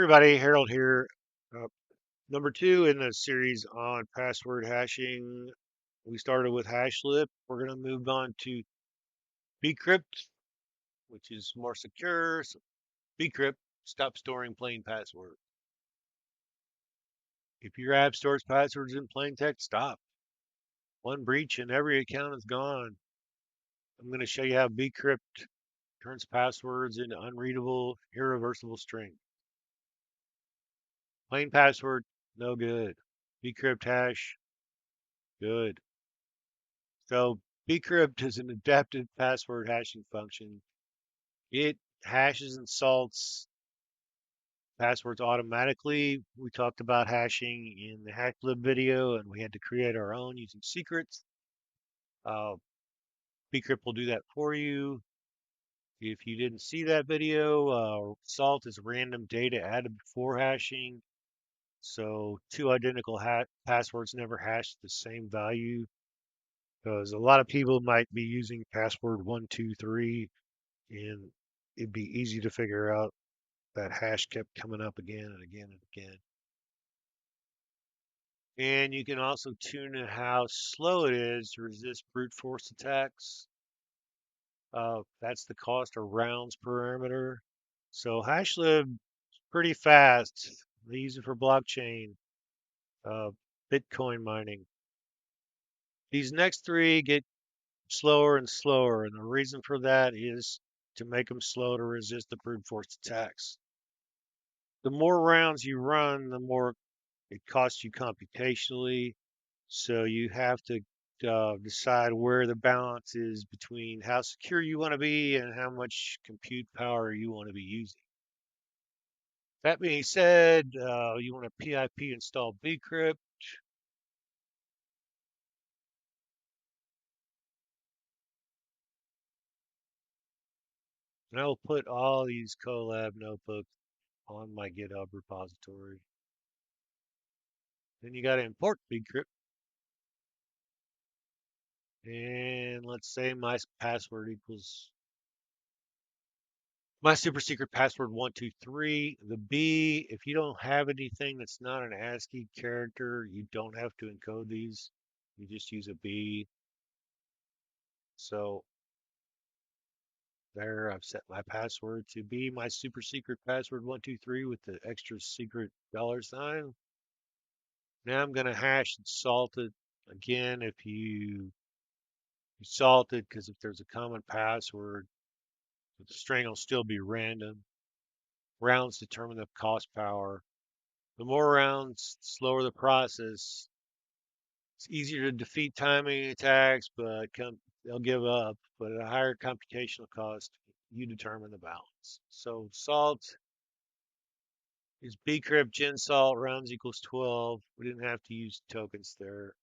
everybody, Harold here. Uh, Number two in the series on password hashing. We started with HashLip. We're going to move on to bcrypt, which is more secure. So bcrypt, stop storing plain passwords. If your app stores passwords in plain text, stop. One breach and every account is gone. I'm going to show you how bcrypt turns passwords into unreadable, irreversible string. Plain password, no good. Bcrypt hash, good. So bcrypt is an adaptive password hashing function. It hashes and salts passwords automatically. We talked about hashing in the HackLib video, and we had to create our own using secrets. Uh, bcrypt will do that for you. If you didn't see that video, salt is random data added before hashing. So two identical passwords never hash the same value because a lot of people might be using password 123 and it'd be easy to figure out that hash kept coming up again and again and again. And you can also tune in how slow it is to resist brute force attacks. That's the cost of rounds per parameter. So HashLib is pretty fast. They use it for blockchain, uh, Bitcoin mining. These next three get slower and slower, and the reason for that is to make them slow to resist the brute force attacks. The more rounds you run, the more it costs you computationally. So you have to decide where the balance is between how secure you want to be and how much compute power you want to be using. That being said, you want to PIP install bcrypt. And I will put all these Colab notebooks on my GitHub repository. Then you got to import bcrypt. And let's say my password equals my super secret password 123. The B, if you don't have anything that's not an ASCII character, you don't have to encode these. You just use a B. So there, I've set my password to be my super secret password 123 with the extra secret $sign. Now I'm going to hash and salt it. Again, if you salt it, because if there's a common password, the string will still be random. Rounds determine the cost power. The more rounds, the slower the process. It's easier to defeat timing attacks, but they'll give up. But at a higher computational cost, you determine the balance. So salt is bcrypt gen salt rounds equals 12. We didn't have to use tokens there.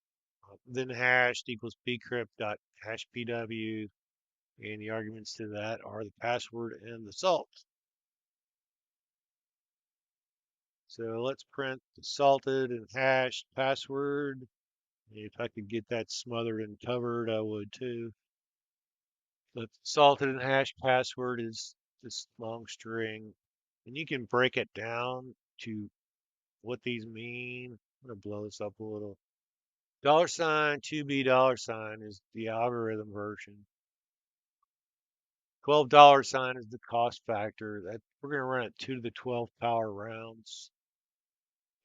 Then hashed equals bcrypt dot hash pw, and the arguments to that are the password and the salt. So let's print the salted and hashed password. If I could get that smothered and covered, I would too. The salted and hash password is this long string, and you can break it down to what these mean. I'm gonna blow this up a little. $, 2B $, is the algorithm version. $12 is the cost factor. That we're gonna run at 2 to the 12 power rounds.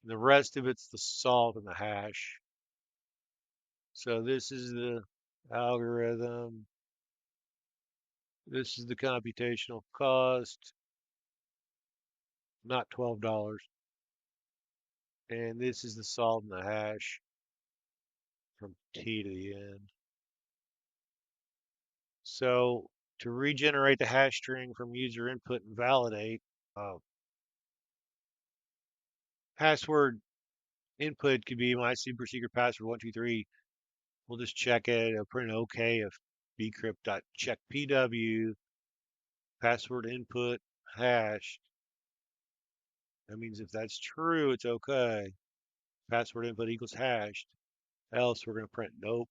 And the rest of it's the salt and the hash. So this is the algorithm. This is the computational cost, not $12. And this is the salt and the hash from T to the end. So to regenerate the hash string from user input and validate, password input could be my super secret password 123. We'll just check it. I'll print OK if bcrypt.checkpw password input hash. That means if that's true, it's okay. Password input equals hashed. Else we're going to print nope.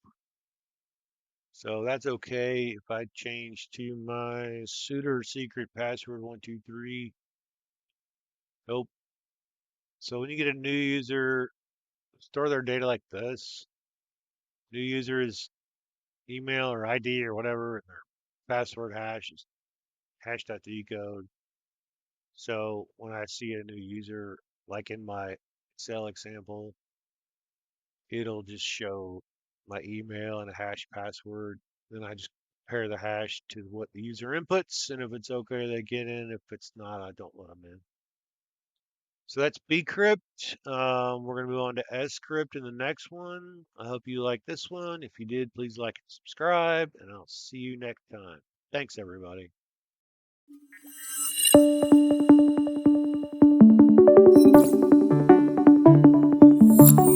So that's okay. If I change to my suitor secret password 123, nope, So when you get a new user, store their data like this. New user is email or ID or whatever, and their password hash is hash.3 code. So when I see a new user, like in my Excel example, it'll just show my email and a hash password. Then I just compare the hash to what the user inputs, and if it's okay, they get in. If it's not, I don't let them in. So that's bcrypt. We're going to move on to scrypt in the next one. I hope you like this one. If you did, please like and subscribe, and I'll see you next time. Thanks, everybody.